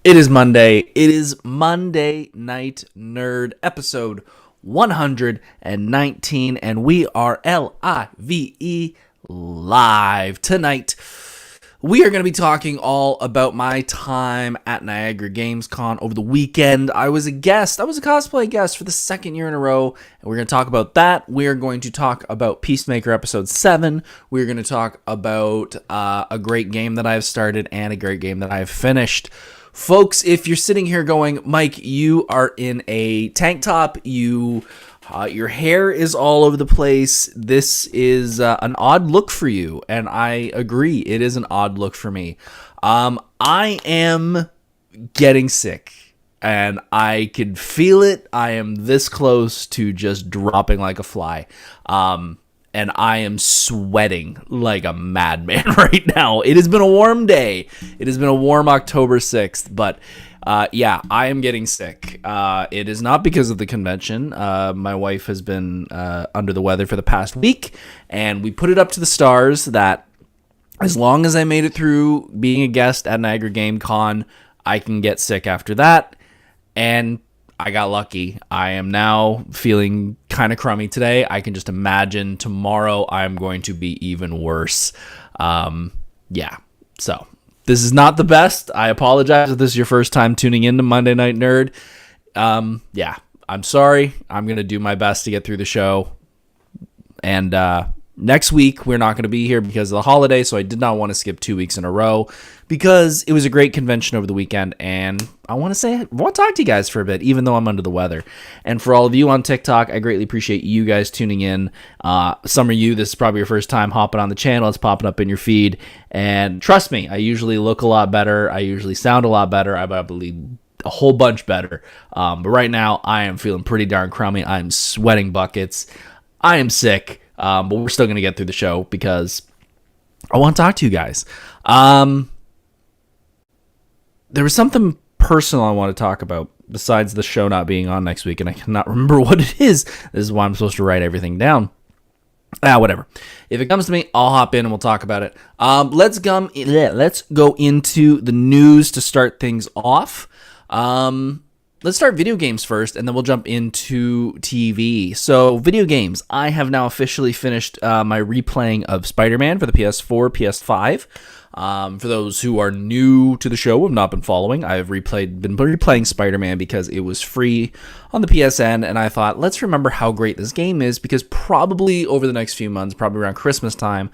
It is Monday. It is Monday Night Nerd, episode 119, and we are live tonight. We are going to be talking all about my time at Niagara Game Con over the weekend. I was a cosplay guest for the second year in a row, and we're going to talk about that. We are going to talk about Peacemaker Episode 7. We're going to talk about a great game that I've started and a great game that I've finished. Folks, if you're sitting here going, Mike, you are in a tank top, your hair is all over the place, this is an odd look for you, and I agree, it is an odd look for me. I am getting sick, and I can feel it. I am this close to just dropping like a fly. And I am sweating like a madman right now. It has been a warm day. It has been a warm October 6th, but yeah, I am getting sick. It is not because of the convention. My wife has been under the weather for the past week, and we put it up to the stars that as long as I made it through being a guest at Niagara Game Con, I can get sick after that, and I got lucky. I am now feeling kind of crummy today. I can just imagine tomorrow I'm going to be even worse. Yeah, so this is not the best. I apologize if this is your first time tuning in to Monday Night Nerd. Yeah, I'm sorry. I'm going to do my best to get through the show. And next week, we're not going to be here because of the holiday, so I did not want to skip 2 weeks in a row because it was a great convention over the weekend, and I want to talk to you guys for a bit, even though I'm under the weather. And for all of you on TikTok, I greatly appreciate you guys tuning in. Some of you, this is probably your first time hopping on the channel. It's popping up in your feed, and trust me, I usually look a lot better. I usually sound a lot better. I believe a whole bunch better. But right now, I am feeling pretty darn crummy. I'm sweating buckets. I am sick. But we're still going to get through the show because I want to talk to you guys. There was something personal I want to talk about besides the show not being on next week, and I cannot remember what it is. This is why I'm supposed to write everything down. Whatever. If it comes to me, I'll hop in and we'll talk about it. Let's go into the news to start things off. Let's start video games first, and then we'll jump into TV. So, video games. I have now officially finished my replaying of Spider-Man for the PS4, PS5. For those who are new to the show, have not been following, I've been replaying Spider-Man because it was free on the PSN, and I thought, let's remember how great this game is, because probably over the next few months, probably around Christmas time,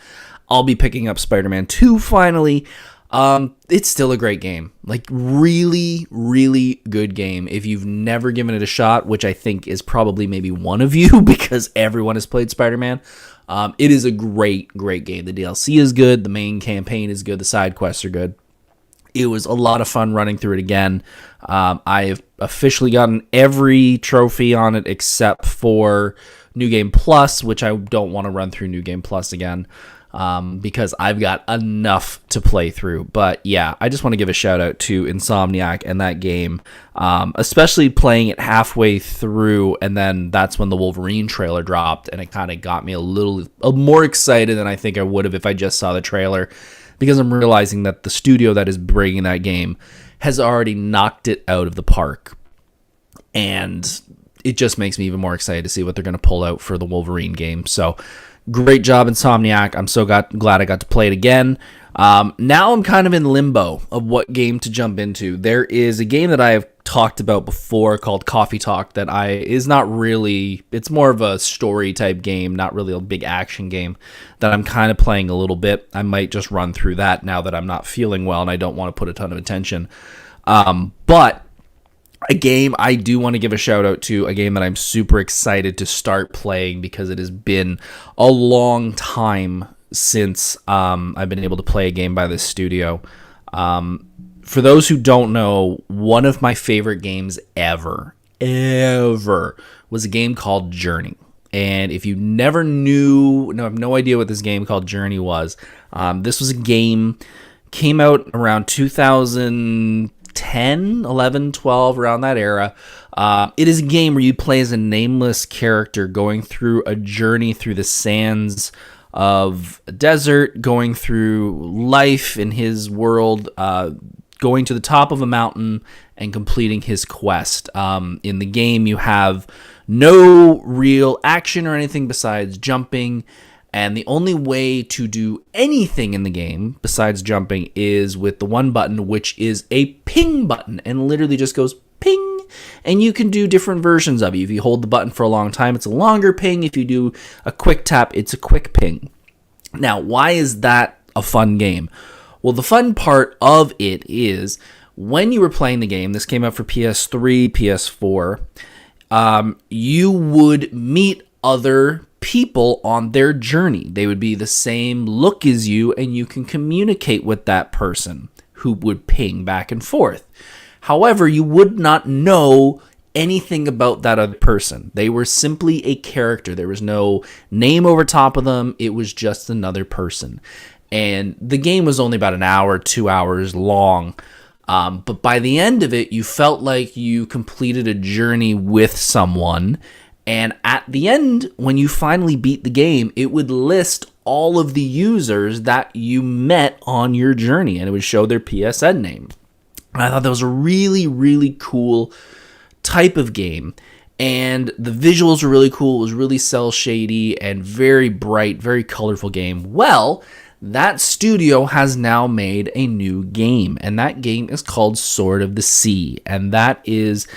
I'll be picking up Spider-Man 2 finally. It's still a great game. Like, really, really good game. If you've never given it a shot, which I think is probably maybe one of you because everyone has played Spider-Man, it is a great, great game. The DLC is good. The main campaign is good. The side quests are good. It was a lot of fun running through it again. I've officially gotten every trophy on it except for New Game Plus, which I don't want to run through New Game Plus again. Because I've got enough to play through. But yeah, I just want to give a shout out to Insomniac and that game, especially playing it halfway through, and then that's when the Wolverine trailer dropped, and it kind of got me a little more excited than I think I would have if I just saw the trailer, because I'm realizing that the studio that is bringing that game has already knocked it out of the park, and it just makes me even more excited to see what they're going to pull out for the Wolverine game. So great job, Insomniac. I'm so glad I got to play it again. Now I'm kind of in limbo of what game to jump into. There is a game that I have talked about before called Coffee Talk that is not really, it's more of a story type game, not really a big action game, that I'm kind of playing a little bit. I might just run through that now that I'm not feeling well and I don't want to put a ton of attention. But a game I do want to give a shout out to, a game that I'm super excited to start playing because it has been a long time since I've been able to play a game by this studio. For those who don't know, one of my favorite games ever was a game called Journey. And if you never have no idea what this game called Journey was, this was a game, came out around 2010, 11, 12, around that era. It is a game where you play as a nameless character going through a journey through the sands of a desert, going through life in his world, going to the top of a mountain and completing his quest. In the game, you have no real action or anything besides jumping, and the only way to do anything in the game besides jumping is with the one button, which is a ping button, and literally just goes ping, and you can do different versions of it. If you hold the button for a long time, it's a longer ping. If you do a quick tap, it's a quick ping. Now, why is that a fun game? Well, the fun part of it is when you were playing the game, this came out for PS3, PS4, you would meet other people on their journey. They would be the same look as you, and you can communicate with that person who would ping back and forth. However, you would not know anything about that other person. They were simply a character. There was no name over top of them. It was just another person. And the game was only about an hour, 2 hours long. But by the end of it, you felt like you completed a journey with someone. And at the end, when you finally beat the game, it would list all of the users that you met on your journey. And it would show their PSN name. And I thought that was a really, really cool type of game. And the visuals were really cool. It was really cel shady and very bright, very colorful game. Well, that studio has now made a new game, and that game is called Sword of the Sea, and that is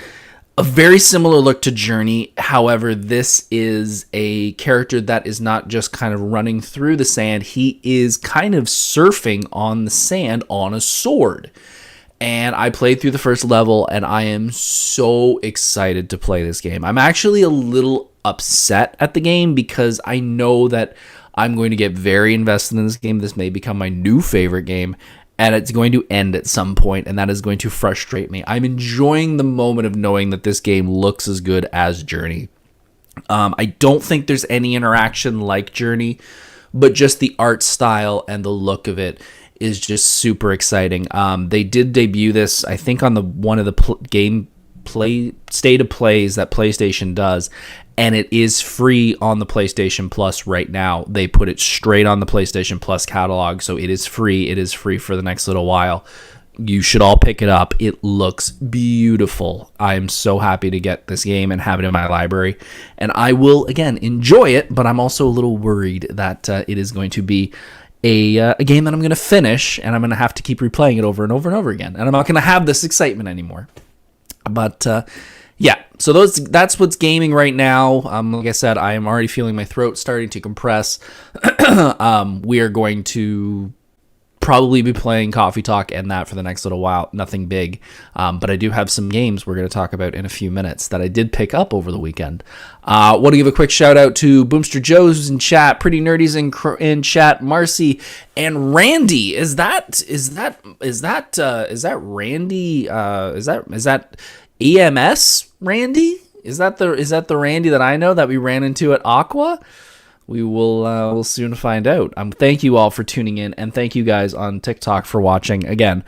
a very similar look to Journey. However, this is a character that is not just kind of running through the sand. He is kind of surfing on the sand on a sword. And I played through the first level, and I am so excited to play this game. I'm actually a little upset at the game because I know that I'm going to get very invested in this game. This may become my new favorite game, and it's going to end at some point, and that is going to frustrate me. I'm enjoying the moment of knowing that this game looks as good as Journey. I don't think there's any interaction like Journey, but just the art style and the look of it is just super exciting. They did debut this, I think, on one of the state of plays that PlayStation does, and it is free on the PlayStation Plus right now. They put it straight on the PlayStation Plus catalog, so it is free. It is free for the next little while. You should all pick it up. It looks beautiful. I am so happy to get this game and have it in my library, and I will, again, enjoy it, but I'm also a little worried that it is going to be a game that I'm going to finish, and I'm going to have to keep replaying it over and over and over again, and I'm not going to have this excitement anymore. But yeah, so that's what's gaming right now. Like I said, I am already feeling my throat starting to compress. We are going to probably be playing Coffee Talk and that for the next little while. Nothing big, but I do have some games we're going to talk about in a few minutes that I did pick up over the weekend. Want to give a quick shout out to Boomster Joe's who's in chat, Pretty Nerdy's in chat, Marcy and Randy. Is that Randy? Is that EMS Randy? Is that the Randy that I know that we ran into at Aqua? We will we'll soon find out. Thank you all for tuning in, and thank you guys on TikTok for watching. Again,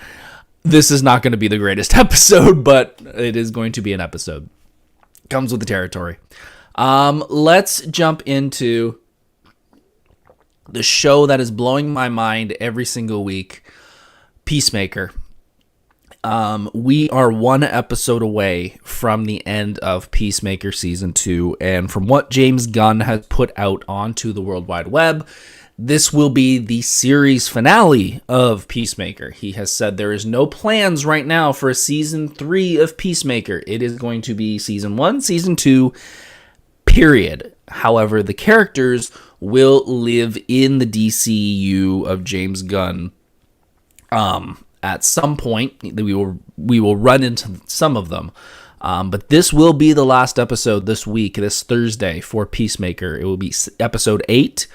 this is not going to be the greatest episode, but it is going to be an episode. Comes with the territory. Let's jump into the show that is blowing my mind every single week, Peacemaker. We are one episode away from the end of Peacemaker Season 2, and from what James Gunn has put out onto the World Wide Web, this will be the series finale of Peacemaker. He has said there is no plans right now for a Season 3 of Peacemaker. It is going to be Season 1, Season 2, period. However, the characters will live in the DCU of James Gunn. At some point, we will run into some of them. But this will be the last episode this week, this Thursday, for Peacemaker. It will be episode 8.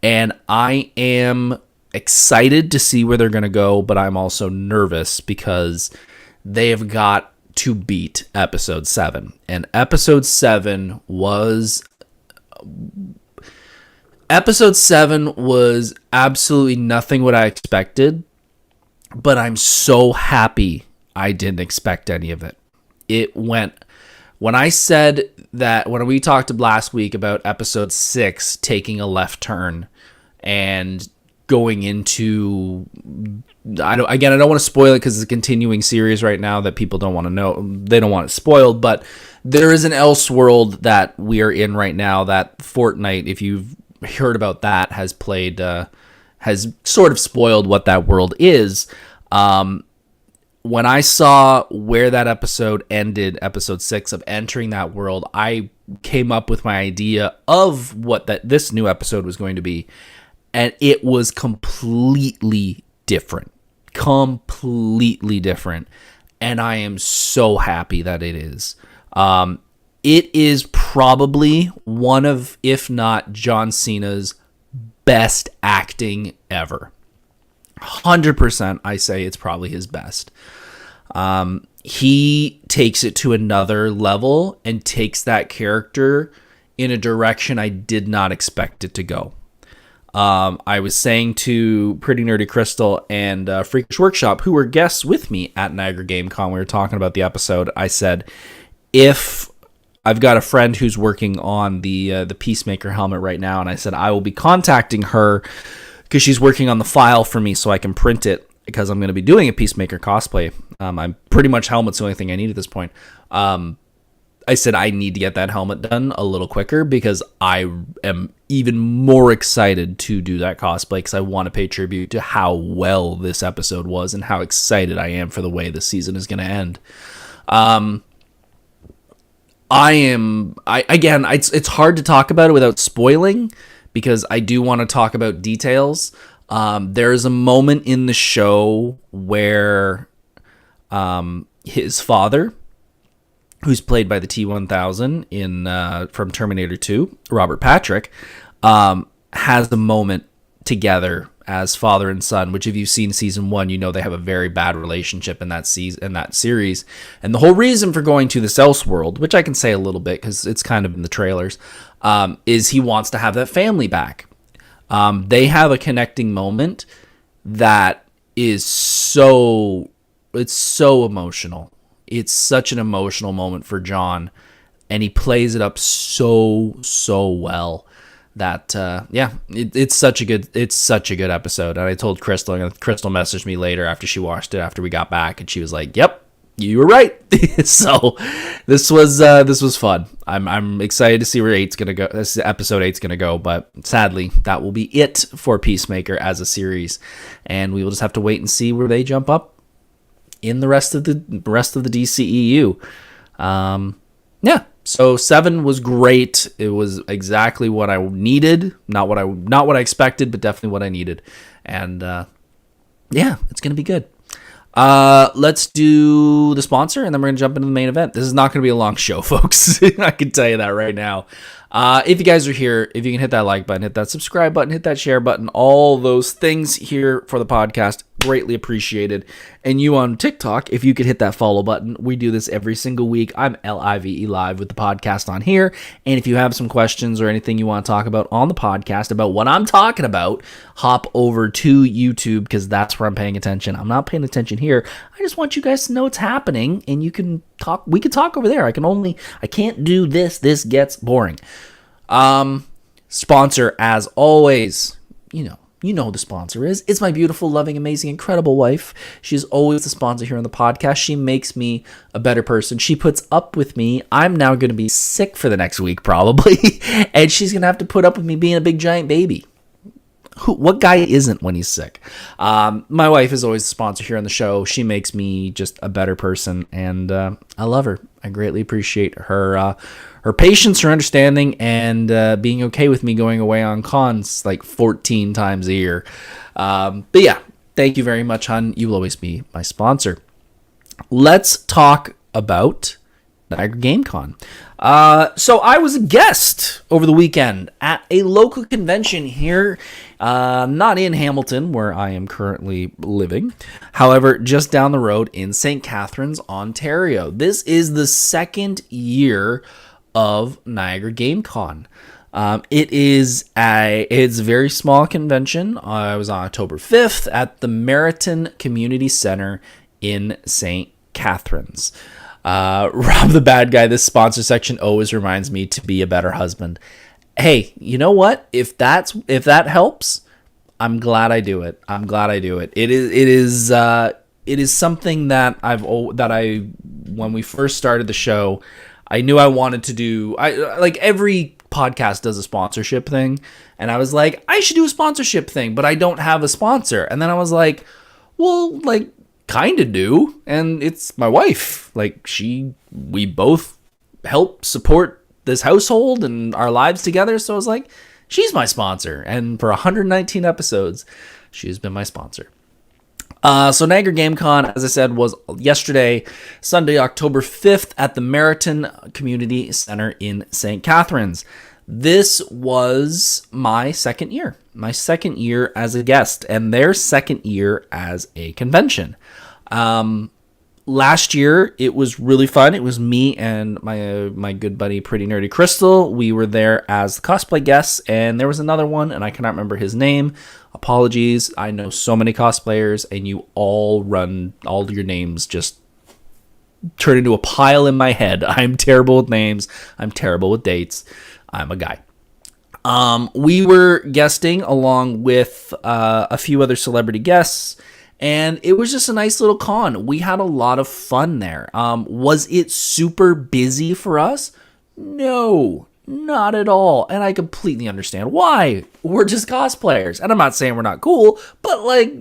And I am excited to see where they're going to go, but I'm also nervous because they have got to beat episode 7. And episode 7 was absolutely nothing what I expected. But I'm so happy I didn't expect any of it. When I said that, when we talked last week about episode 6 taking a left turn and going into, I don't want to spoil it because it's a continuing series right now that people don't want to know. They don't want it spoiled, but there is an Elseworld that we are in right now that Fortnite, if you've heard about that, has played, has sort of spoiled what that world is. When I saw where that episode ended, episode 6 of entering that world, I came up with my idea of what this new episode was going to be. And it was completely different. Completely different. And I am so happy that it is. It is probably one of, if not John Cena's best acting ever. 100% I say it's probably his best. He takes it to another level and takes that character in a direction I did not expect it to go. I was saying to Pretty Nerdy Crystal and Freakish Workshop, who were guests with me at Niagara Game Con, we were talking about the episode, I said, if I've got a friend who's working on the Peacemaker helmet right now, and I said I will be contacting her because she's working on the file for me so I can print it, because I'm going to be doing a Peacemaker cosplay. I'm pretty much helmet's the only thing I need at this point. I said I need to get that helmet done a little quicker because I am even more excited to do that cosplay because I want to pay tribute to how well this episode was and how excited I am for the way this season is going to end. It's hard to talk about it without spoiling because I do want to talk about details. There's a moment in the show where his father, who's played by the T-1000 in from Terminator 2, Robert Patrick, has a moment together as father and son, which if you've seen season 1, you know they have a very bad relationship in that series. And the whole reason for going to this Elseworld, which I can say a little bit because it's kind of in the trailers, is he wants to have that family back. They have a connecting moment that is so emotional. It's such an emotional moment for John, and he plays it up so well that it's such a good episode. And I told Crystal, and Crystal messaged me later after she watched it after we got back, and she was like, "Yep, you were right." So this was fun. I'm excited to see where this episode 8's gonna go, but sadly that will be it for Peacemaker as a series, and we will just have to wait and see where they jump up in the rest of the DCEU. So 7 was great. It was exactly what I needed, not what I expected, but definitely what I needed. And it's gonna be good. Let's do the sponsor, and then we're gonna jump into the main event. This is not gonna be a long show, folks. I can tell you that right now. If you guys are here, if you can hit that like button, hit that subscribe button, hit that share button, all those things here for the podcast, greatly appreciated. And you on TikTok, if you could hit that follow button. We do this every single week. I'm LIVE live with the podcast on here. And if you have some questions or anything you want to talk about on the podcast about what I'm talking about, hop over to YouTube because that's where I'm paying attention. I'm not paying attention here. I just want you guys to know it's happening, and you can talk. We can talk over there. I can't do this. This gets boring. Sponsor, as always, you know who the sponsor is. It's my beautiful, loving, amazing, incredible wife. She's always the sponsor here on the podcast. She makes me a better person. She puts up with me. I'm now going to be sick for the next week, probably, and she's going to have to put up with me being a big, giant baby. What guy isn't when he's sick? My wife is always the sponsor here on the show. She makes me just a better person, and I love her. I greatly appreciate her patience, her understanding, and being okay with me going away on cons like 14 times a year. But yeah, thank you very much, hon. You will always be my sponsor. Let's talk about Niagara Game Con. So I was a guest over the weekend at a local convention here, not in Hamilton, where I am currently living. However, just down the road in St. Catharines, Ontario. This is the second year of Niagara Game Con. It's a very small convention. I was on October 5th at the Meriton Community Center in St. Catharines. Rob the Bad Guy, this sponsor section always reminds me to be a better husband. Hey, you know what? If that helps, I'm glad I do it. It is something that when we first started the show, I knew I wanted to do. I like every podcast does a sponsorship thing, and I was like, I should do a sponsorship thing, but I don't have a sponsor. And then I was like, well, like, kind of do, and it's my wife. Like, we both help support this household and our lives together. So I was like, she's my sponsor, and for 119 episodes, she's been my sponsor. So Niagara Game Con, as I said, was yesterday, Sunday, October 5th at the Meriton Community Center in St. Catharines. This was my second year as a guest, and their second year as a convention. Last year, it was really fun. It was me and my good buddy, Pretty Nerdy Crystal. We were there as cosplay guests, and there was another one, and I cannot remember his name. Apologies. I know so many cosplayers, and you all your names just turn into a pile in my head. I'm terrible with names. I'm terrible with dates. I'm a guy. We were guesting along with a few other celebrity guests, and it was just a nice little con. We had a lot of fun there. Was it super busy for us? No, not at all. And I completely understand why. We're just cosplayers. And I'm not saying we're not cool, but like,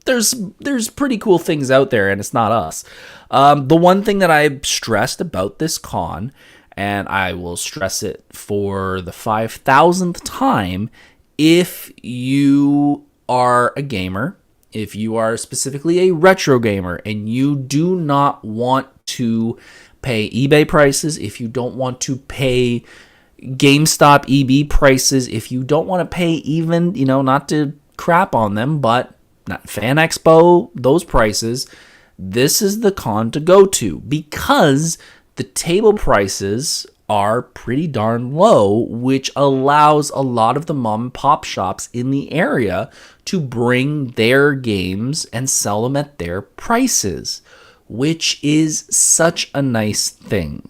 there's pretty cool things out there, and it's not us. The one thing that I stressed about this con, and I will stress it for the 5,000th time, if you are a gamer, if you are specifically a retro gamer, and you do not want to pay eBay prices, if you don't want to pay GameStop EB prices, if you don't want to pay even, not to crap on them, but not Fan Expo, those prices, this is the con to go to, because the table prices are pretty darn low, which allows a lot of the mom and pop shops in the area to bring their games and sell them at their prices, which is such a nice thing.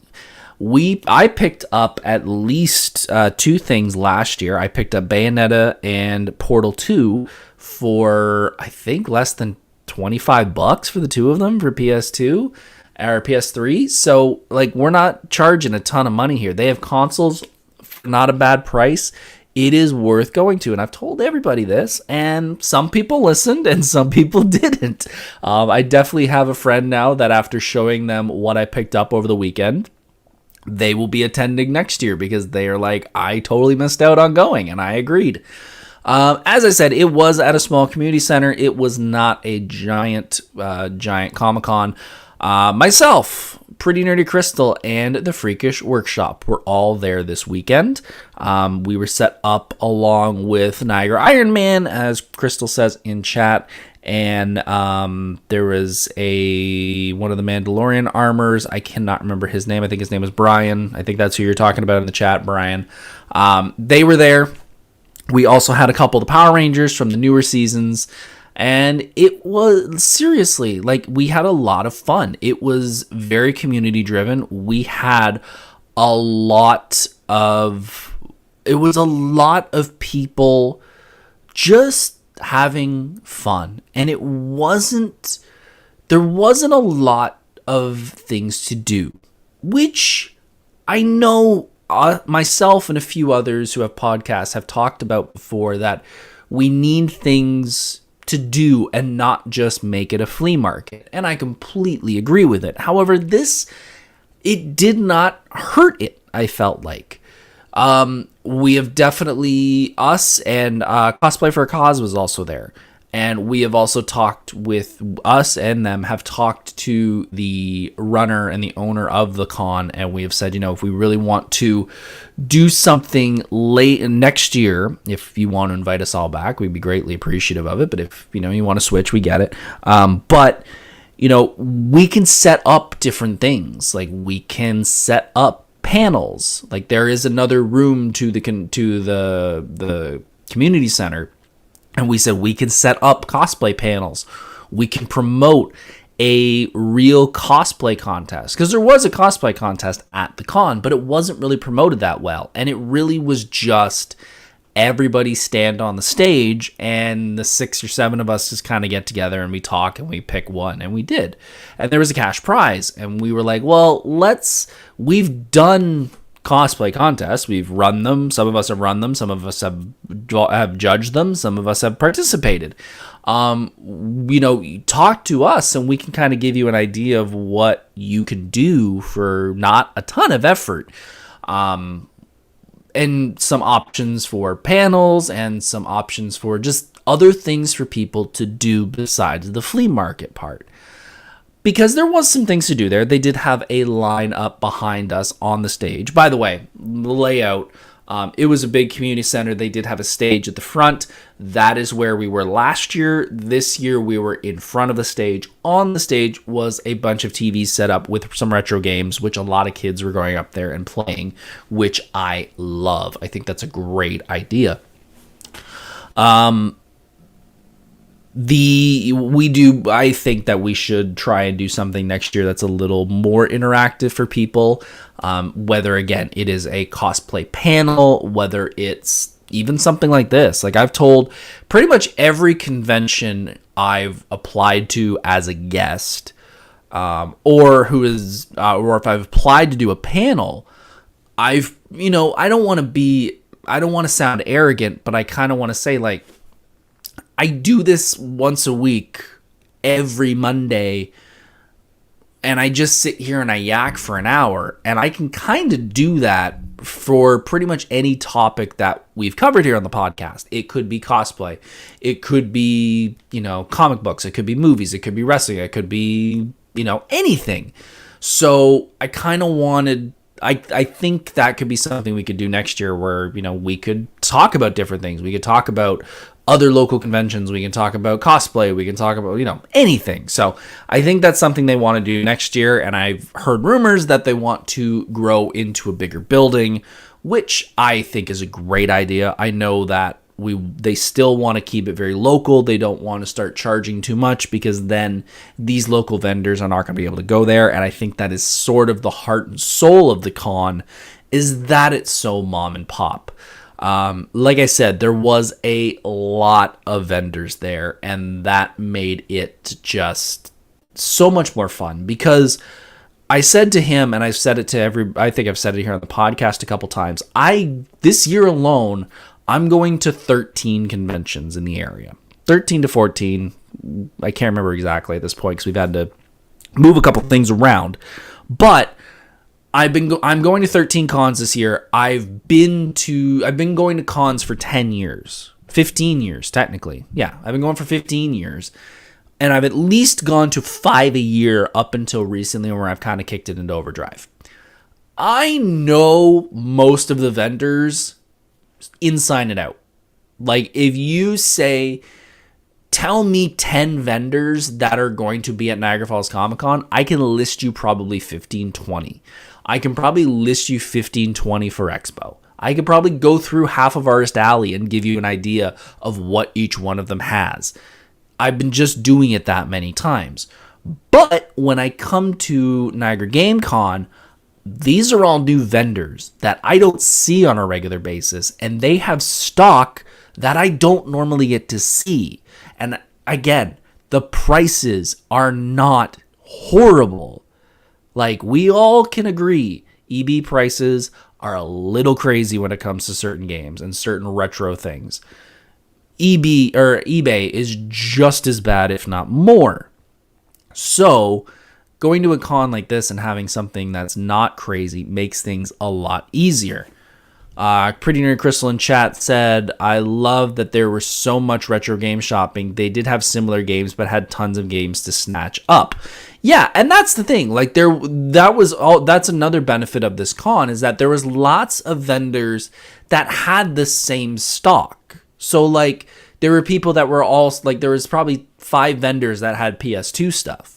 I picked up at least two things last year. I picked up Bayonetta and Portal 2 for, I think, less than $25 for the two of them for PS2 or PS3. So, like, we're not charging a ton of money here. They have consoles for not a bad price. It is worth going to, and I've told everybody this, and some people listened and some people didn't. I definitely have a friend now that after showing them what I picked up over the weekend, they will be attending next year because they are like, I totally missed out on going, and I agreed. As I said, it was at a small community center. It was not a giant Comic-Con. Myself, Pretty Nerdy Crystal, and the Freakish Workshop were all there this weekend. We were set up along with Niagara Iron Man, as Crystal says in chat, and there was one of the Mandalorian armors. I cannot remember his name. I think his name is Brian. I think that's who you're talking about in the chat, Brian. They were there. We also had a couple of the Power Rangers from the newer seasons. And it was, seriously, like, we had a lot of fun. It was very community driven. We had a lot of people just having fun. And there wasn't a lot of things to do, which I know myself and a few others who have podcasts have talked about before, that we need things to do and not just make it a flea market. And I completely agree with it. However, it did not hurt it, I felt like. We have definitely, us and Cosplay for a Cause was also there. And we have also talked with us, and them have talked to the runner and the owner of the con. And we have said, if we really want to do something late next year, if you want to invite us all back, we'd be greatly appreciative of it. But if, you want to switch, we get it. But we can set up different things. Like, we can set up panels. Like, there is another room to the community center. And we said we can set up cosplay panels. We can promote a real cosplay contest. Because there was a cosplay contest at the con, but it wasn't really promoted that well. And it really was just everybody stand on the stage, and the 6 or 7 of us just kind of get together and we talk and we pick one, and we did. And there was a cash prize, and we were like, well, we've done cosplay contests. We've run them. Some of us have run them. Some of us have judged them. Some of us have participated. Talk to us and we can kind of give you an idea of what you can do for not a ton of effort. And some options for panels and some options for just other things for people to do besides the flea market part. Because there was some things to do there. They did have a line up behind us on the stage. By the way, the layout, it was a big community center. They did have a stage at the front. That is where we were last year. This year we were in front of the stage. On the stage was a bunch of TVs set up with some retro games, which a lot of kids were going up there and playing, which I love. I think that's a great idea. I think that we should try and do something next year that's a little more interactive for people. Whether, again, it is a cosplay panel, whether it's even something like this. Like, I've told pretty much every convention I've applied to as a guest, or if I've applied to do a panel, I don't want to sound arrogant, but I kind of want to say, like, I do this once a week, every Monday, and I just sit here and I yak for an hour, and I can kind of do that for pretty much any topic that we've covered here on the podcast. It could be cosplay. It could be, comic books. It could be movies. It could be wrestling. It could be, anything. So I kind of wanted... I think that could be something we could do next year where, we could talk about different things. We could talk about other local conventions. We can talk about cosplay. We can talk about, anything. So I think that's something they want to do next year. And I've heard rumors that they want to grow into a bigger building, which I think is a great idea. I know that they still want to keep it very local. They don't want to start charging too much because then these local vendors are not going to be able to go there. And I think that is sort of the heart and soul of the con, is that it's so mom and pop. Like I said, there was a lot of vendors there, and that made it just so much more fun. Because I said to him, and I've said it to I think I've said it here on the podcast a couple times, this year alone, I'm going to 13 conventions in the area. 13 to 14. I can't remember exactly at this point because we've had to move a couple things around. But I'm going to 13 cons this year. I've been going to cons for 10 years. 15 years, technically. Yeah, I've been going for 15 years. And I've at least gone to 5 a year up until recently, where I've kind of kicked it into overdrive. I know most of the vendors inside and out. Like, if you say, tell me 10 vendors that are going to be at Niagara Falls Comic Con, I can list you probably 15, 20. I can probably list you 15, 20 for Expo. I could probably go through half of Artist Alley and give you an idea of what each one of them has. I've been just doing it that many times. But when I come to Niagara Game Con, these are all new vendors that I don't see on a regular basis, and they have stock that I don't normally get to see. And again, the prices are not horrible. Like, we all can agree, EB prices are a little crazy when it comes to certain games and certain retro things. eBay is just as bad, if not more. So going to a con like this and having something that's not crazy makes things a lot easier. Pretty Nerd Crystal in chat said, I love that there was so much retro game shopping. They did have similar games, but had tons of games to snatch up. Yeah, and that's the thing. Like, that's another benefit of this con, is that there was lots of vendors that had the same stock. So, like, there were people that were all, like, there was probably 5 vendors that had PS2 stuff.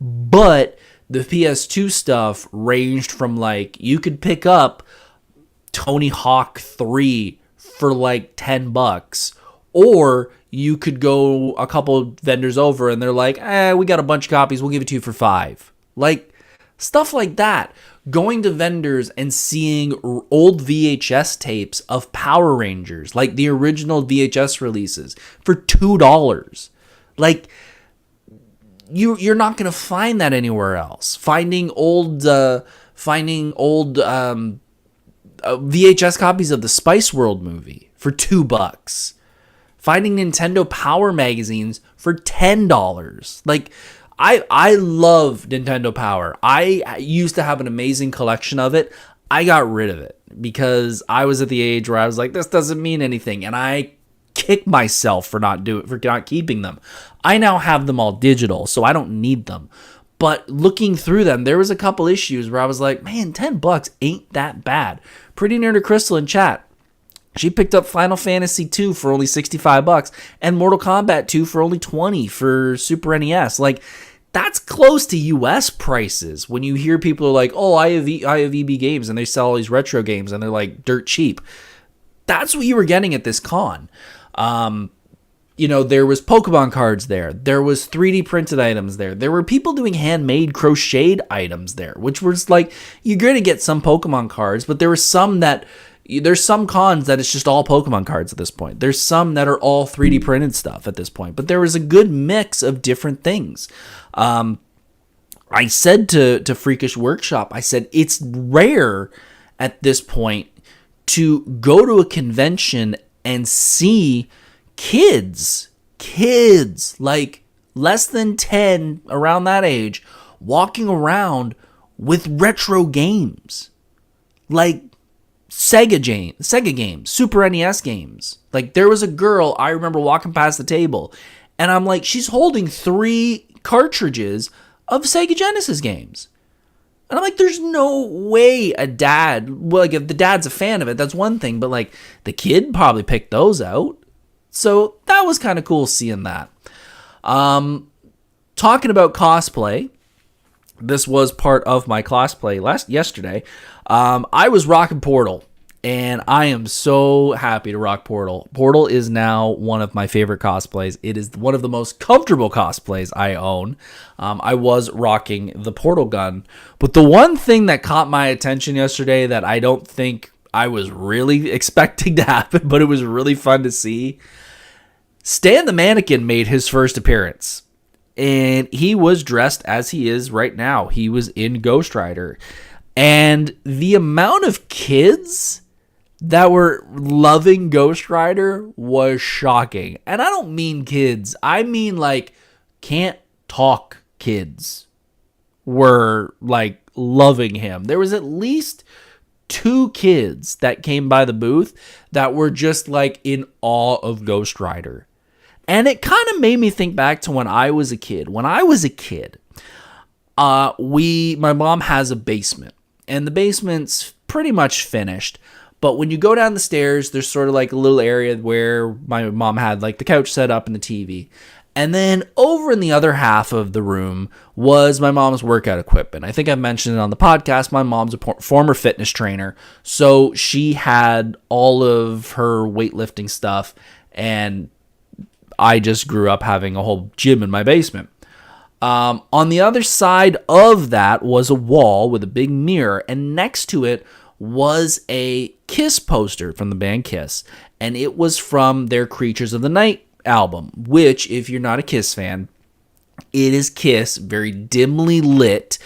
But the PS2 stuff ranged from, like, you could pick up Tony Hawk 3 for like $10, or you could go a couple vendors over and they're like, we got a bunch of copies, we'll give it to you for $5. Like, Stuff like that. Going to vendors and seeing old VHS tapes of Power Rangers, like the original VHS releases, for $2. Like, you're not going to find that anywhere else. Finding old VHS copies of the Spice World movie for $2. Finding Nintendo Power magazines for $10. Like, I love Nintendo Power. I used to have an amazing collection of it. I got rid of it because I was at the age where I was like, this doesn't mean anything, and I kick myself for not keeping them. I now have them all digital, so I don't need them. But looking through them, there was a couple issues where I was like, man, $10 ain't that bad. Pretty Near to Crystal in chat, she picked up Final Fantasy 2 for only $65 and Mortal Kombat 2 for only $20 for Super NES. Like, that's close to US prices. When you hear people are like, oh, I have EB Games and they sell all these retro games and they're like dirt cheap. That's what you were getting at this con. There was Pokemon cards there. There was 3D printed items there. There were people doing handmade crocheted items there, which was like, you're going to get some Pokemon cards, but there's some cons that it's just all Pokemon cards at this point. There's some that are all 3D printed stuff at this point, but there was a good mix of different things. I said to Freakish Workshop, I said, it's rare at this point to go to a convention and see kids like less than 10, around that age, walking around with retro games. Like, Sega games, Super NES games. Like, there was a girl, I remember walking past the table, and I'm like, she's holding 3 cartridges of Sega Genesis games. And I'm like, there's no way a dad, well, like, if the dad's a fan of it, that's one thing, but like, the kid probably picked those out. So that was kind of cool seeing that. Talking about cosplay, this was part of my cosplay yesterday. I was rocking Portal, and I am so happy to rock Portal. Portal is now one of my favorite cosplays. It is one of the most comfortable cosplays I own. I was rocking the Portal gun, but the one thing that caught my attention yesterday that I don't think I was really expecting to happen, but it was really fun to see, Stan the Mannequin made his first appearance. And he was dressed as he is right now. He was in Ghost Rider. And the amount of kids that were loving Ghost Rider was shocking. And I don't mean kids. I mean, like, can't talk kids were, like, loving him. There was at least 2 kids that came by the booth that were just, like, in awe of Ghost Rider. And it kind of made me think back to when I was a kid. When I was a kid, my mom has a basement, and the basement's pretty much finished. But when you go down the stairs, there's sort of like a little area where my mom had like the couch set up and the TV. And then over in the other half of the room was my mom's workout equipment. I think I've mentioned it on the podcast. My mom's a former fitness trainer, so she had all of her weightlifting stuff, and I just grew up having a whole gym in my basement. On the other side of that was a wall with a big mirror, and next to it was a Kiss poster from the band Kiss, and it was from their Creatures of the Night album, which, if you're not a Kiss fan, it is Kiss, very dimly lit,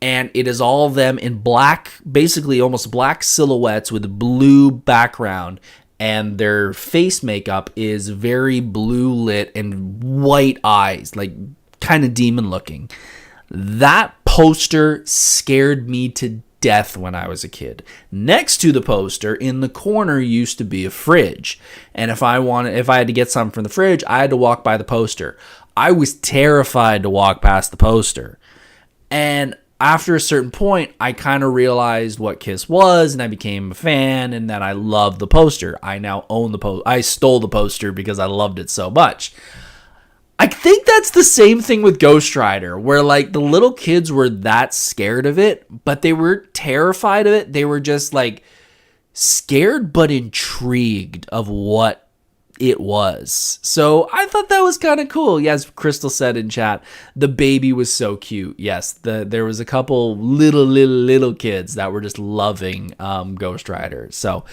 and it is all of them in black, basically almost black silhouettes with a blue background, and their face makeup is very blue lit and white eyes, like kind of demon looking. That poster scared me to death when I was a kid. Next to the poster in the corner used to be a fridge, and if I had to get something from the fridge, I had to walk by the poster. I was terrified to walk past the poster, and after a certain point, I kind of realized what Kiss was, and I became a fan, and that I loved the poster. I now own the poster. I stole the poster because I loved it so much. I think that's the same thing with Ghost Rider, where like the little kids were that scared of it, but they weren't terrified of it. They were just like scared but intrigued of what it was. So I thought that was kind of cool. Yes, Crystal said in chat, the baby was so cute. Yes, there was a couple little kids that were just loving Ghost Rider. So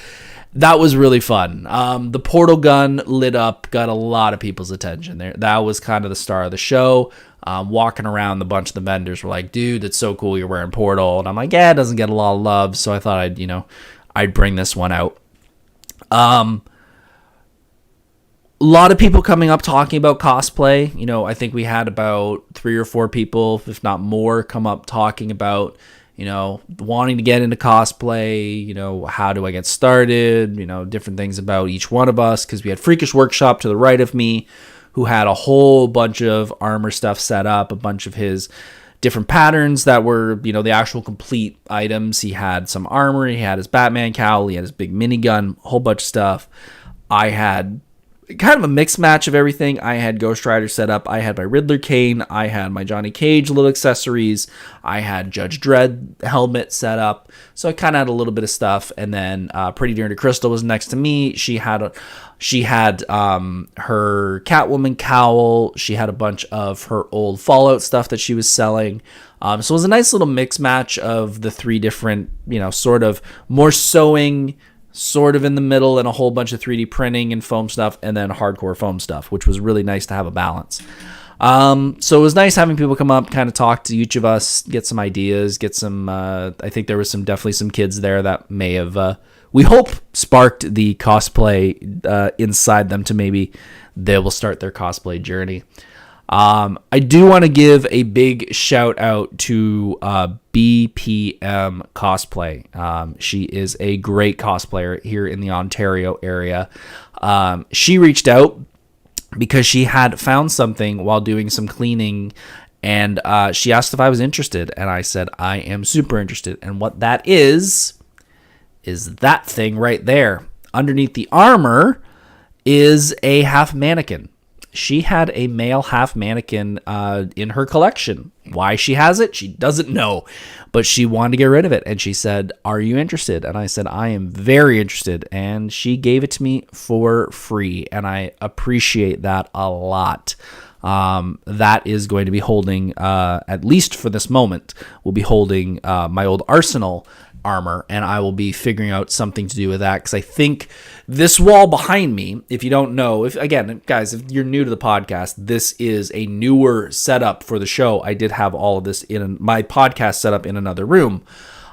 that was really fun. The portal gun lit up, got a lot of people's attention there. That was kind of the star of the show. Walking around, a bunch of the vendors were like, dude, that's so cool you're wearing Portal. And I'm like, yeah, it doesn't get a lot of love. So I thought I'd bring this one out. A lot of people coming up talking about cosplay. I think we had about 3 or 4 people, if not more, come up talking about, wanting to get into cosplay, how do I get started, different things about each one of us. Because we had Freakish Workshop to the right of me, who had a whole bunch of armor stuff set up, a bunch of his different patterns that were, the actual complete items. He had some armor, he had his Batman cowl, he had his big minigun, a whole bunch of stuff. I had kind of a mixed match of everything. I had Ghost Rider set up. I had my Riddler cane. I had my Johnny Cage little accessories. I had Judge Dredd helmet set up. So I kind of had a little bit of stuff. And then Pretty Dear to Crystal was next to me. She had her Catwoman cowl. She had a bunch of her old Fallout stuff that she was selling. So it was a nice little mix match of the 3 different, sort of more sewing, sort of in the middle, and a whole bunch of 3D printing and foam stuff, and then hardcore foam stuff, which was really nice to have a balance. So it was nice having people come up, kind of talk to each of us, get some ideas, get some, I think there was definitely some kids there that may have, we hope sparked the cosplay inside them to maybe they will start their cosplay journey. I do want to give a big shout out to BPM Cosplay. She is a great cosplayer here in the Ontario area. She reached out because she had found something while doing some cleaning, and she asked if I was interested, and I said I am super interested. And what that is that thing right there. Underneath the armor is a half mannequin. She had a male half mannequin in her collection. Why she has it, she doesn't know, but she wanted to get rid of it. And she said, are you interested? And I said, I am very interested. And she gave it to me for free. And I appreciate that a lot. That is going to be holding, at least for this moment, will be holding my old Arsenal armor, and I will be figuring out something to do with that, because I think this wall behind me, if you don't know, if you're new to the podcast, this is a newer setup for the show. I did have all of this in my podcast set up in another room,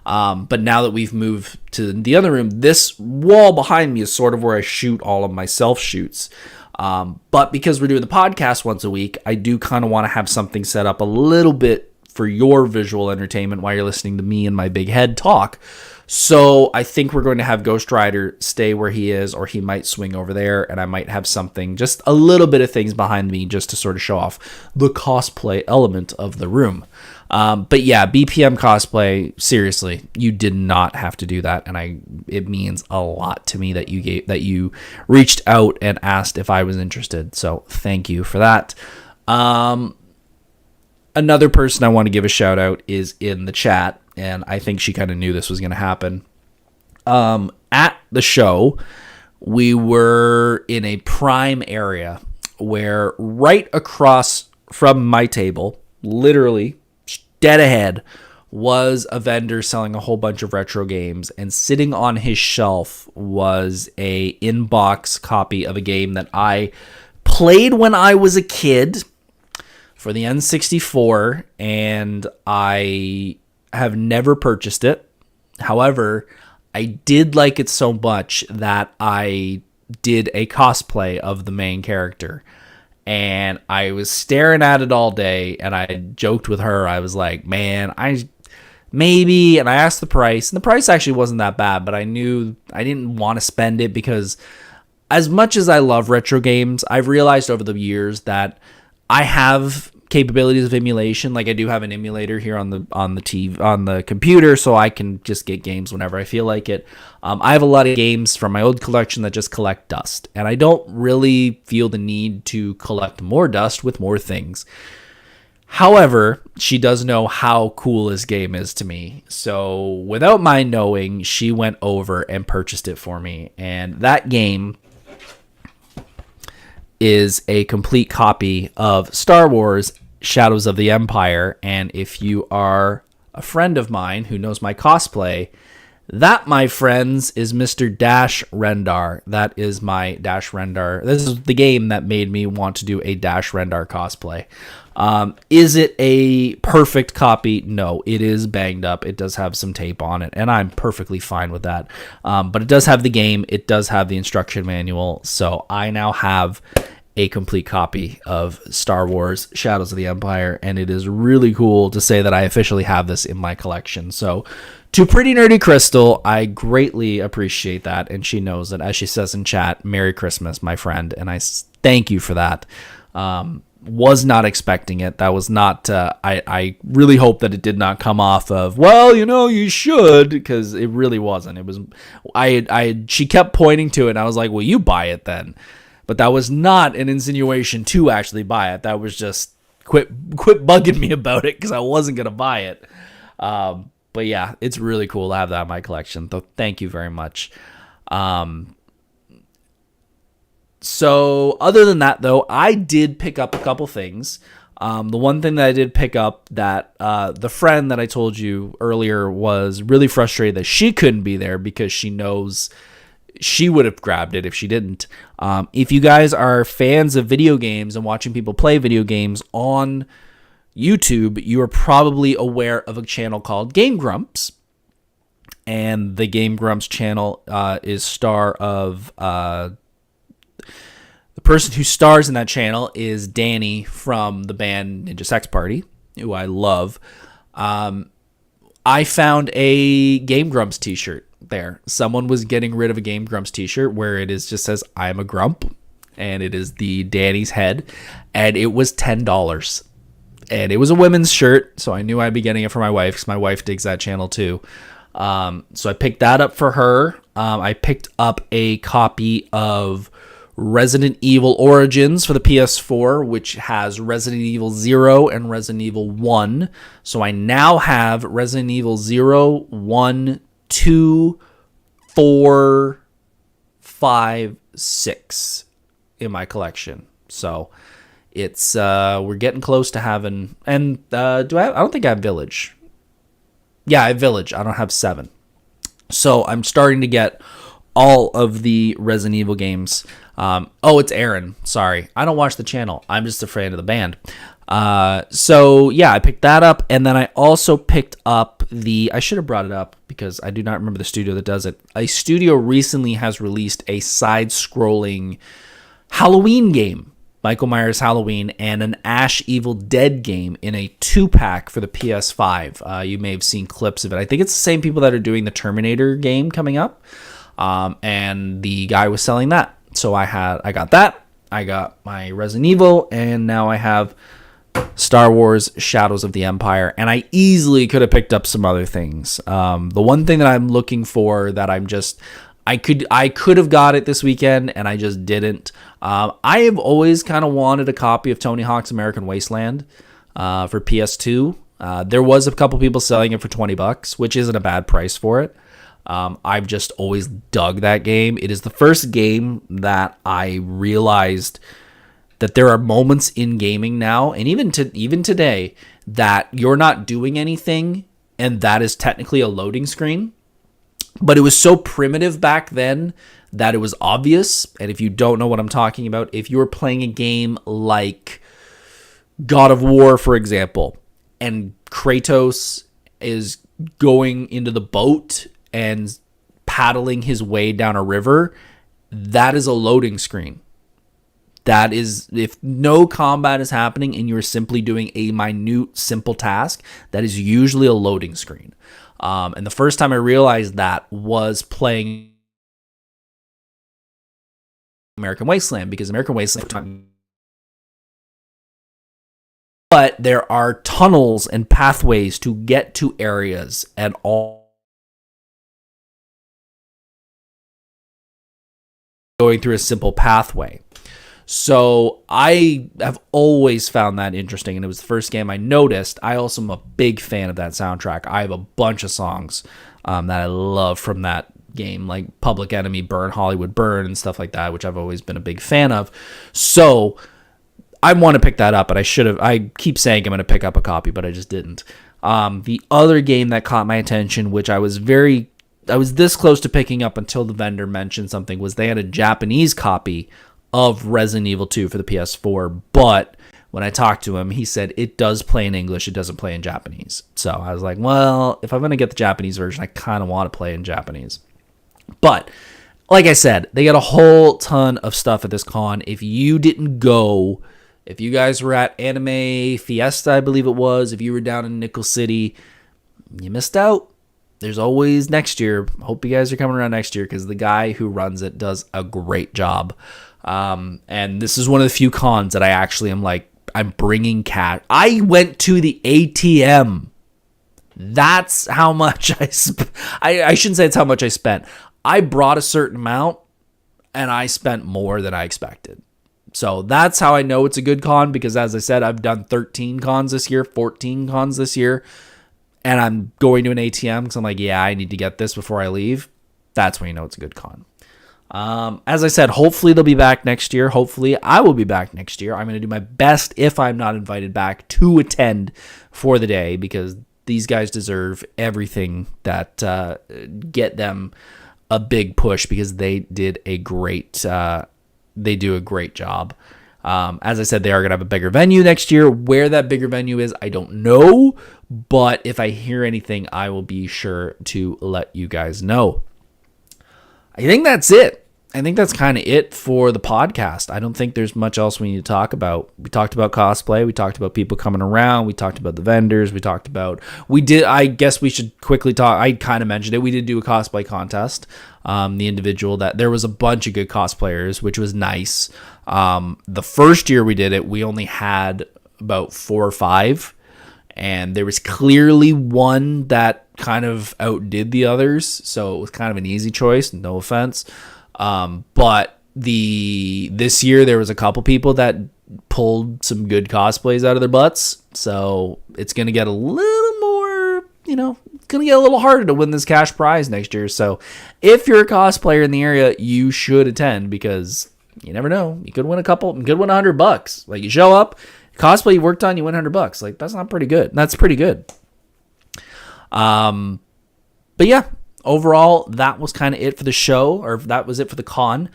but now that we've moved to the other room, this wall behind me is sort of where I shoot all of my self shoots. But because we're doing the podcast once a week, I do kind of want to have something set up a little bit for your visual entertainment while you're listening to me and my big head talk. So I think we're going to have Ghost Rider stay where he is, or he might swing over there, and I might have something, just a little bit of things behind me just to sort of show off the cosplay element of the room. But yeah, BPM Cosplay, seriously, you did not have to do that, and it means a lot to me that you reached out and asked if I was interested. So thank you for that. Another person I want to give a shout out is in the chat, and I think she kind of knew this was going to happen. At the show, we were in a prime area where right across from my table, literally dead ahead, was a vendor selling a whole bunch of retro games, and sitting on his shelf was a in-box copy of a game that I played when I was a kid for the N64, and I have never purchased it. However, I did like it so much that I did a cosplay of the main character, and I was staring at it all day, and I joked with her. I was like, man, maybe, and I asked the price, and the price actually wasn't that bad, but I knew I didn't want to spend it, because as much as I love retro games, I've realized over the years that I have capabilities of emulation. Like, I do have an emulator here on the TV, on the computer, so I can just get games whenever I feel like it. I have a lot of games from my old collection that just collect dust, and I don't really feel the need to collect more dust with more things. However, she does know how cool this game is to me, so without my knowing, she went over and purchased it for me. And that game is a complete copy of Star Wars Shadows of the Empire. And if you are a friend of mine who knows my cosplay, that, my friends, is Mr. Dash Rendar. That is my Dash Rendar. This is the game that made me want to do a Dash Rendar cosplay. Is it a perfect copy? No, it is banged up. It does have some tape on it, and I'm perfectly fine with that. But it does have the game. It does have the instruction manual. So I now have a complete copy of Star Wars Shadows of the Empire, and it is really cool to say that I officially have this in my collection. So to Pretty Nerdy Crystal, I greatly appreciate that, and she knows that. As she says in chat, Merry Christmas, my friend, and I thank you for that. Was not expecting it. That was not, I really hope that it did not come off of, well, you should, because it really wasn't. It was, she kept pointing to it, and I was like, well, you buy it then. But that was not an insinuation to actually buy it. That was just quit bugging me about it, because I wasn't going to buy it. But yeah, it's really cool to have that in my collection. So thank you very much. So other than that, though, I did pick up a couple things. The one thing that I did pick up that the friend that I told you earlier was really frustrated that she couldn't be there because she knows she would have grabbed it if she didn't. If you guys are fans of video games and watching people play video games on YouTube, you are probably aware of a channel called Game Grumps. And the Game Grumps channel is star of... the person who stars in that channel is Danny from the band Ninja Sex Party, who I love. I found a Game Grumps t-shirt there. Someone was getting rid of a Game Grumps t-shirt where it is just says, I'm a grump. And it is the Danny's head. And it was $10. And it was a women's shirt, so I knew I'd be getting it for my wife because my wife digs that channel too. So I picked that up for her. I picked up a copy of Resident Evil Origins for the PS4, which has Resident Evil 0 and Resident Evil 1. So I now have Resident Evil 0, 1, 2, 4, 5, 6 in my collection. So it's we're getting close to having, and I don't think I have Village. Yeah, I have Village. I don't have 7. So I'm starting to get all of the Resident Evil games. It's Aaron. Sorry. I don't watch the channel. I'm just a fan of the band. So yeah, I picked that up, and then I also picked up I should have brought it up because I do not remember the studio that does it. A studio recently has released a side-scrolling Halloween game, Michael Myers Halloween, and an Ash Evil Dead game in a 2-pack for the PS5. You may have seen clips of it. I think it's the same people that are doing the Terminator game coming up. And the guy was selling that. So I got that. I got my Resident Evil, and now I have Star Wars Shadows of the Empire. And I easily could have picked up some other things. The one thing that I'm looking for that I could have got it this weekend, and I just didn't. I have always kind of wanted a copy of Tony Hawk's American Wasteland for PS2. There was a couple people selling it for $20, which isn't a bad price for it. I've just always dug that game. It is the first game that I realized that there are moments in gaming now, and even today, that you're not doing anything, and that is technically a loading screen. But it was so primitive back then that it was obvious. And if you don't know what I'm talking about, if you were playing a game like God of War, for example, and Kratos is going into the boat and paddling his way down a river, that is a loading screen. That is, if no combat is happening and you're simply doing a minute, simple task, that is usually a loading screen. And the first time I realized that was playing American Wasteland, because American Wasteland, but there are tunnels and pathways to get to areas and all going through a simple pathway. So I have always found that interesting, and it was the first game I noticed. I also am a big fan of that soundtrack. I have a bunch of songs that I love from that game, like Public Enemy, Burn, Hollywood Burn, and stuff like that, which I've always been a big fan of. So I want to pick that up, and I keep saying I'm going to pick up a copy, but I just didn't. The other game that caught my attention, which I was this close to picking up until the vendor mentioned something, was they had a Japanese copy of Resident Evil 2 for the PS4, but when I talked to him, he said it does play in English, it doesn't play in Japanese. So I was like, well, if I'm going to get the Japanese version, I kind of want to play in Japanese. But like I said, they got a whole ton of stuff at this con. If you didn't go, if you guys were at Anime Fiesta, I believe it was, if you were down in Nickel City, you missed out. There's always next year. Hope you guys are coming around next year, because the guy who runs it does a great job. And this is one of the few cons that I actually am like, I'm bringing cash. I went to the ATM. That's how much I spent. I shouldn't say it's how much I spent. I brought a certain amount, and I spent more than I expected. So that's how I know it's a good con, because as I said, I've done 13 cons this year, 14 cons this year, and I'm going to an ATM because I'm like, yeah, I need to get this before I leave. That's when you know it's a good con. As I said, hopefully they'll be back next year. Hopefully I will be back next year. I'm going to do my best, if I'm not invited back, to attend for the day, because these guys deserve everything that get them a big push, because they did a great they do a great job. As I said, they are going to have a bigger venue next year. Where that bigger venue is, I don't know, but if I hear anything, I will be sure to let you guys know. I think that's it. I think that's kind of it for the podcast. I don't think there's much else we need to talk about. We talked about cosplay. We talked about people coming around. We talked about the vendors. I guess we should quickly talk. I kind of mentioned it. We did do a cosplay contest. The individual that there was a bunch of good cosplayers, which was nice. The first year we did it, we only had about 4 or 5. And there was clearly one that kind of outdid the others. So it was kind of an easy choice. No offense. But this year there was a couple people that pulled some good cosplays out of their butts. So it's going to get a little more, it's going to get a little harder to win this cash prize next year. So if you're a cosplayer in the area, you should attend, because you never know. You could win $100. Like, you show up, cosplay you worked on, you win $100. Like, that's not pretty good. That's pretty good. But yeah, overall, that was kind of it for the show, or that was it for the con.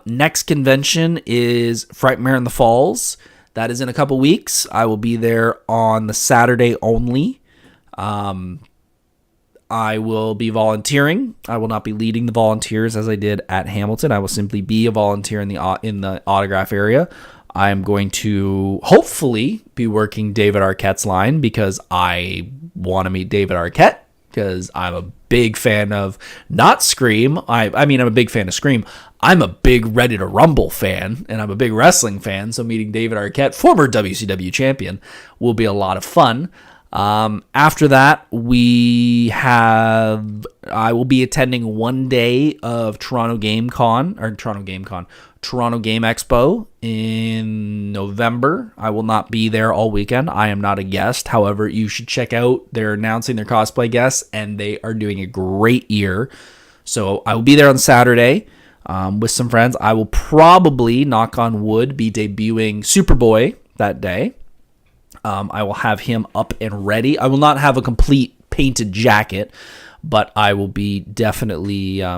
Next convention is Frightmare in the Falls. That is in a couple weeks. I will be there on the Saturday only. I will be volunteering. I will not be leading the volunteers as I did at Hamilton. I will simply be a volunteer in the autograph area. I am going to hopefully be working David Arquette's line, because I want to meet David Arquette, because I'm a big fan of not Scream. I mean, I'm a big fan of Scream. I'm a big Ready to Rumble fan, and I'm a big wrestling fan. So meeting David Arquette, former WCW champion, will be a lot of fun. After that, I will be attending one day of Toronto Game Expo in November. I will not be there all weekend. I am not a guest. However, you should check out, they're announcing their cosplay guests, and they are doing a great year. So I will be there on Saturday with some friends. I will probably, knock on wood, be debuting Superboy that day. I will have him up and ready. I will not have a complete painted jacket, but I will be definitely, as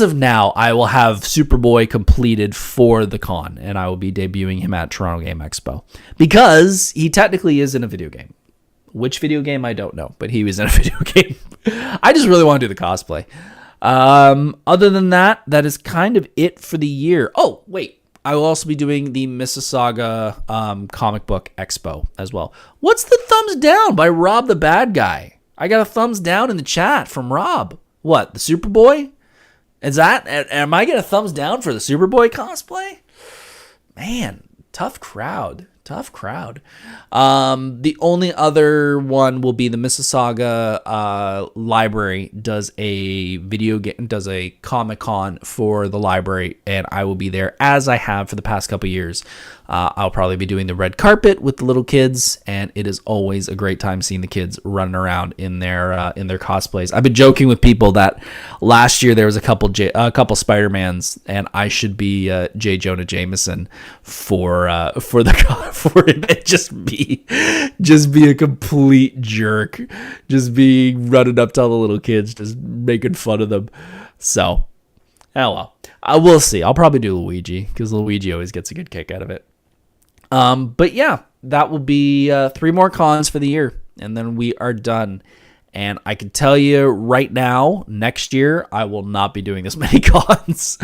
of now, I will have Superboy completed for the con, and I will be debuting him at Toronto Game Expo, because he technically is in a video game. Which video game, I don't know, but he was in a video game. I just really want to do the cosplay. Other than that, that is kind of it for the year. Oh, wait. I will also be doing the Mississauga comic book expo as well. What's the thumbs down by Rob the Bad Guy? I got a thumbs down in the chat from Rob. What, the Superboy? Am I getting a thumbs down for the Superboy cosplay? Man, tough crowd. The only other one will be the Mississauga library does a Comic-Con for the library, and I will be there, as I have for the past couple years. I'll probably be doing the red carpet with the little kids, and it is always a great time seeing the kids running around in their cosplays. I've been joking with people that last year there was a couple Spider-Mans, and I should be J. Jonah Jameson for it. Just be a complete jerk, just be running up to all the little kids, just making fun of them. So, oh well, I will see. I'll probably do Luigi because Luigi always gets a good kick out of it. But yeah, that will be 3 more cons for the year, and then we are done. And I can tell you right now, next year, I will not be doing this many cons.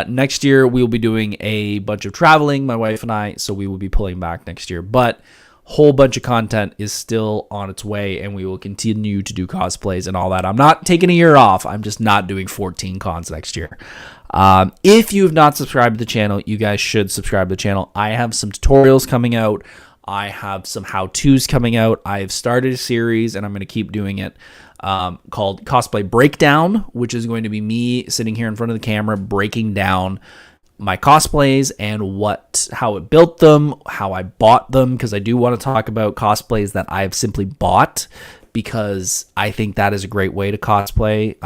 Next year, we'll be doing a bunch of traveling, my wife and I, so we will be pulling back next year. But whole bunch of content is still on its way, and we will continue to do cosplays and all that. I'm not taking a year off. I'm just not doing 14 cons next year. If you have not subscribed to the channel, you guys should subscribe to the channel. I have some tutorials coming out. I have some how-tos coming out. I've started a series, and I'm going to keep doing it, called Cosplay Breakdown, which is going to be me sitting here in front of the camera breaking down my cosplays and how it built them, how I bought them, because I do want to talk about cosplays that I've simply bought, because I think that is a great way to cosplay.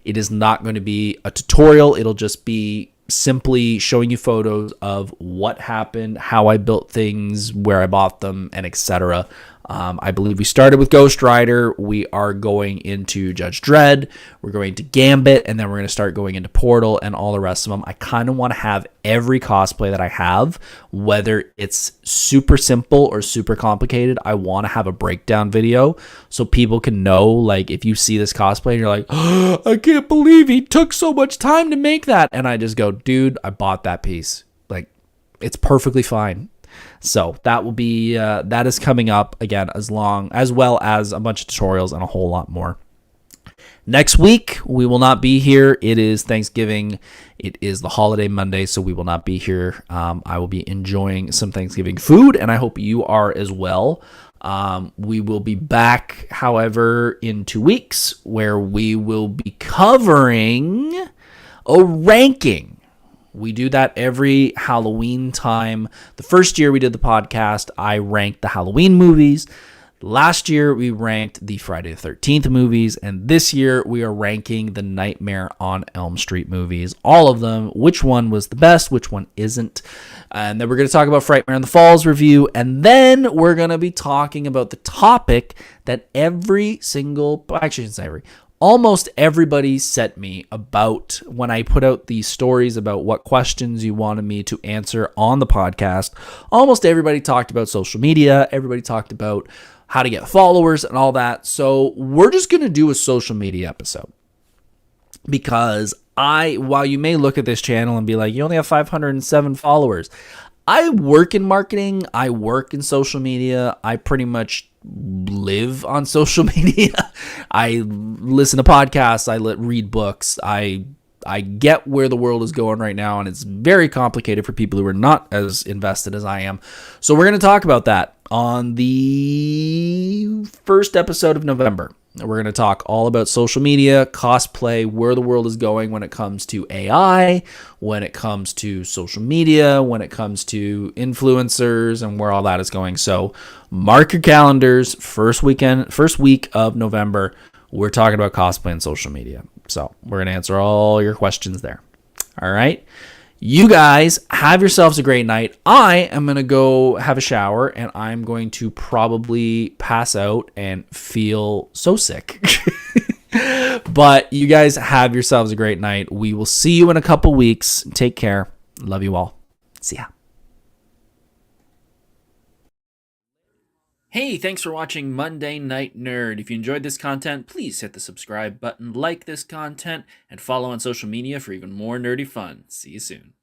It is not going to be a tutorial. It'll just be simply showing you photos of what happened, how I built things, where I bought them, and etc. I believe we started with Ghost Rider. We are going into Judge Dredd. We're going to Gambit, and then we're going to start going into Portal and all the rest of them. I kind of want to have every cosplay that I have, whether it's super simple or super complicated. I want to have a breakdown video so people can know, like, if you see this cosplay and you're like, oh, I can't believe he took so much time to make that. And I just go, dude, I bought that piece. Like, it's perfectly fine. So that will be that is coming up again, as well as a bunch of tutorials and a whole lot more. Next week we will not be here. It is Thanksgiving. It is the holiday Monday, so we will not be here. I will be enjoying some Thanksgiving food, and I hope you are as well. We will be back, however, in 2 weeks, where we will be covering a ranking. We do that every Halloween time. The first year we did the podcast, I ranked the Halloween movies. Last year, we ranked the Friday the 13th movies. And this year, we are ranking the Nightmare on Elm Street movies. All of them. Which one was the best? Which one isn't? And then we're going to talk about Frightmare in the Falls review. And then we're going to be talking about the topic that almost everybody sent me about when I put out these stories about what questions you wanted me to answer on the podcast. Almost everybody talked about social media. Everybody talked about how to get followers and all that. So we're just going to do a social media episode, because while you may look at this channel and be like, you only have 507 followers, I work in marketing. I work in social media. I pretty much live on social media. I listen to podcasts. I read books. I get where the world is going right now, and it's very complicated for people who are not as invested as I am. So we're going to talk about that on the first episode of November. We're going to talk all about social media, cosplay, where the world is going when it comes to AI, when it comes to social media, when it comes to influencers, and where all that is going. So mark your calendars. First week of November, we're talking about cosplay and social media. So we're going to answer all your questions there. All right. You guys have yourselves a great night. I am going to go have a shower, and I'm going to probably pass out and feel so sick. But you guys have yourselves a great night. We will see you in a couple weeks. Take care. Love you all. See ya. Hey, thanks for watching Monday Night Nerd. If you enjoyed this content, please hit the subscribe button, like this content, and follow on social media for even more nerdy fun. See you soon.